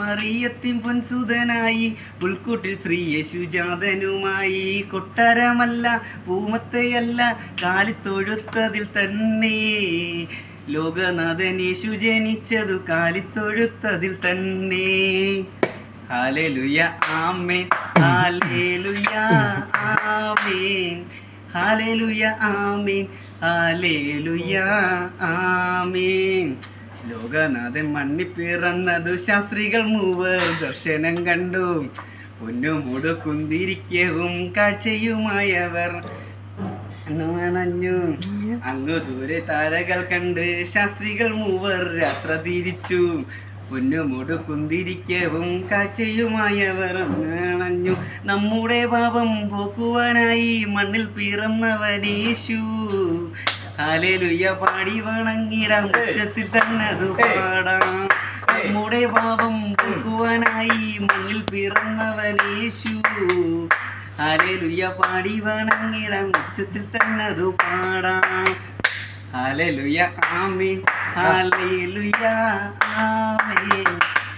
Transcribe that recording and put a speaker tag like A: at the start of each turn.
A: മറിയത്തിൻ പൊൻസുതനായി പുൽക്കൂട്ടിൽ ശ്രീ യേശുജാതനുമായി. കൊട്ടാരമല്ല പൂമത്തയല്ല കാലിത്തൊഴുത്തതിൽ തന്നെ, ലോകനാഥൻ യേശു ജനിച്ചതു കാലിത്തൊഴുത്തതിൽ തന്നെ. Hallelujah amen, hallelujah amen, hallelujah amen, hallelujah amen. ലോകനാഥൻ മണ്ണി പിറന്നതു ശാസ്ത്രികൾ മൂവർ ദർശനം കണ്ടു. പൊന്നുമൂട് കുന്തിരിക്കവും കാഴ്ചയുമായവർ അണഞ്ഞു. അങ്ങു ദൂരെ താരകൾ കണ്ട് ശാസ്ത്രികൾ മൂവർ യാത്ര തിരിച്ചു. പൊന്നുമൂട് കുന്തിരിക്കവും കാഴ്ചയുമായവർ അണഞ്ഞു. നമ്മുടെ പാപം പോക്കുവാനായി മണ്ണിൽ പിറന്നവനേശു. ഹല്ലേലൂയ പാടി വണങ്ങിടാം, ഉച്ചത്തിൽ തന്നതു പാടാം. നമ്മുടെ പാപം പോക്കുവാനായി മണ്ണിൽ പിറന്നവനേശു. ഹല്ലേലൂയ പാടി വണങ്ങിടാം, ഉച്ചത്തിൽ തന്നതു പാടാം. ഹല്ലേലൂയ ആമേൻ, ഹല്ലേലൂയ ആമേൻ.